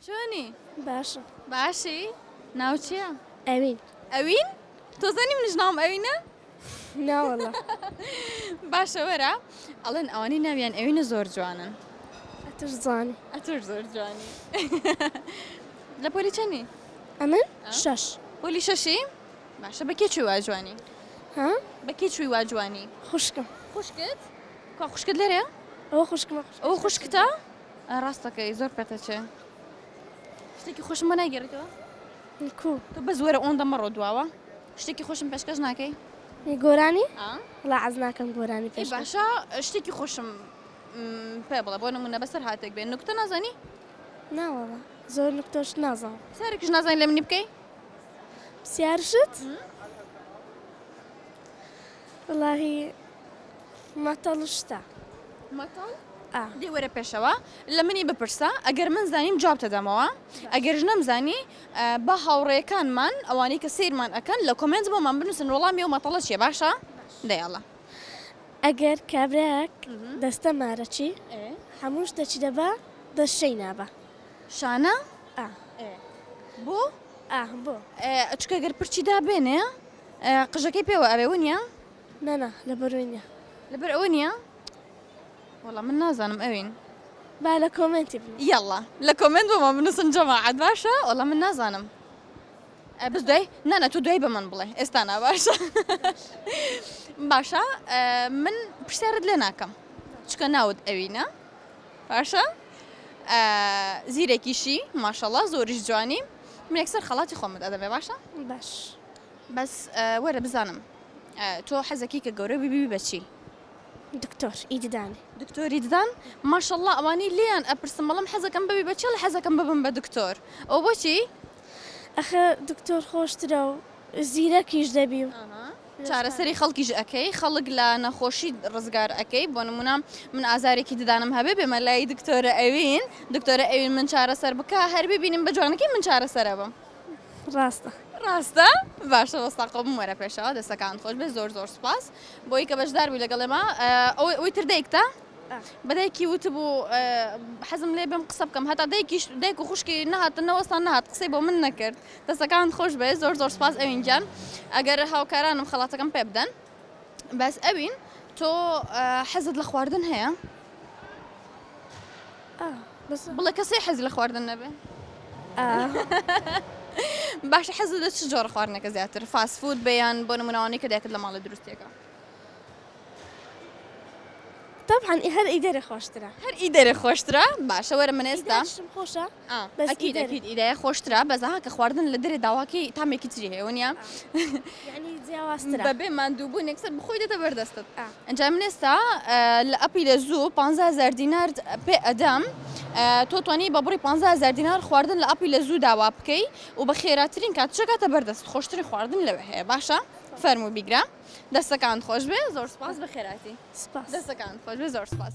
چۆنی؟ باشە. باشی؟ ناو چییە؟ ئەوین. ئەوین؟ تۆزانی منیش ناوم ئەوینە؟ ناوەڵە. باشە وەرە ئەڵێن ئەوانی ناویان ئەوینە زۆر جوانن. ئەتر زانی. ئەتر زۆر جوانی. لە پۆلی چەندی؟ ئەمن؟ شەش. پۆلی شەشی؟ باشە بە کێ چووی وا جوانی؟ ها؟ بە کێ چووی وا جوانی؟ خوشکم. خوشکت؟ کا خوشکت لێرەیە؟ ئەوە خوشکمە. ئەوە خوشکتە؟ ڕاستەکەی زۆر پێتەچێ. شتێکی خۆشم بۆ ناگەڕیتەوە؟ کو. تۆ بە زۆرە ئەوەندە مەڕۆ دواوە؟ شتێکی خۆشم پێشکەش ناکەی؟ گۆرانی؟ ئا؟ وڵا عەز ناکەم گۆرانی ئەی پێش. باشە شتێکی خۆشم پێ بڵێ بۆ نمونە بەسەر هاتێک بێن نوکتە نازانی؟ ناوەڵە. زۆر نکتۆش نازانم. سارێکیش نازانی لە منی بکەی؟ پرسیارشت؟ وڵاهی مەتەڵشتە. مەتەڵ؟ ئا. دی وەرە پێشەوە لە منی بپرسە ئەگەر من زانیم جواب تەدەمەوە ئەگەرش نەمزانی بە هاوڕێیەکانمان ئەوانەی کە سیرمان ئەکەن لە کۆمنت بۆمان بنووسن وەڵامی ئەو مەتەڵە چییە باشە؟ دەیاڵە. ئەگەر کابراەک دەستە مارەچی هەمووش دەچی دەبا دەشەی نابە. شانە؟ ئا. بۆ؟ ئا بۆ. چکە گەر پرچی دابێنێ قژەکەی پێوە ئەوێ نییە؟ نەنا لە بەروینە. لەبەر ئەوە نییە؟ وەڵام من نازانم ئەوین. با لە کۆمنتی بن. یاڵا لە کۆمنت بۆمان بنووسن جەماعەت باشە؟ وەڵام من نازانم. بس دوای نانە تو دوای بە من بڵێ ئێستا نا باشە. باشە من پرسیارت لێ ناکەم چکە ناوت ئەوینە باشە؟ زیرێکیشی ماشەڵڵا زۆریش جوانی من یەکسەر خەڵاتی خۆمت ئەدەبێ باشە؟ باش. بەس وەرە بزانم تۆ حەزەکی کە گەورە بیبی بەچی؟ دکتۆر ئیددانی. دکتۆری ددان ماشەڵڵا ئەوانی لێیان ئەپرسم بەڵام حەزەکەم ببی بەچی لە حەزەکەم ببم بە دکتۆر ئەو بۆچی؟ ئەخە دکتۆر خۆشترە و زیرەکیش دەبی و چارەسەری خەڵکیش ئەەکەی خەڵک لە نەخۆشی ڕزگار ئەەکەی بۆ نمونە من ئازارێکی ددانم هەبێ بێمە لای دکتۆرە ئەوین دکتۆرە ئەوین من چارەسەر بکە هەر ببینیم بە جوانەکەی من چارەسەرە بم. ڕاستە. ڕاستە؟ باشە وەستاقۆ بم وەرە پێشەوە دەستەکان خۆش بێ زۆر زۆر سپاس بۆی کە بەشدار بووی لەگەڵێمە ئەوی تر دایکتە؟ بەدایکی وتبوو حەزم لێ بم قسە بکەم هەتا دایک و خوشکی نەهاتنەوەستان نهات قسەی بۆ من نەکرد دەستەکان خۆش بێ زۆر زۆر سپاس ئەوین گیان ئەگەر هاوکارانم خەڵاتەکەم پێ بدەن بەس ئەوین تۆ حەزت لە خواردن هەیە؟ بڵێ کەسەی حەزی لە خواردن نەبێ؟ باشە حەزت لە چ جۆرە خواردنێکە زیاتر فاست فود بێیان بۆ نمونەوانەی کە دایکت لە ماڵی دروستیەکە؟ طبعا هەر ئیدەرە خۆشترە. هەر ئیدەرە خۆشترە؟ باشە وەرە من ئێستا خۆشە؟ ئەکید ئەکید ئیدەیە خۆشترە بەزەها کە خواردن لە دەرێ داواکەی تامێکی تری هەیە نیە؟ یعنی جیاوازترە. بەبێ ماندووبوون یەکسەر بخۆی دێتە بەردەستت. ئەنجا من ئێستا لە ئەپی لە زوو 15,000 دینار پێ ئەدەم تۆ توانی بە بڕی 15,000 دینار خواردن لە ئەپی لە زوو داوا بکەی و بە خێراترین کاتچەکاتە بەردەست خۆشتری خواردن لەوێ هەیە باشە؟ فەرموو بیگرە دەستەکان خۆش بێ زۆر سپاس بە خێراتی. سپاس. دەستەکان خۆش بێ زۆر سپاس.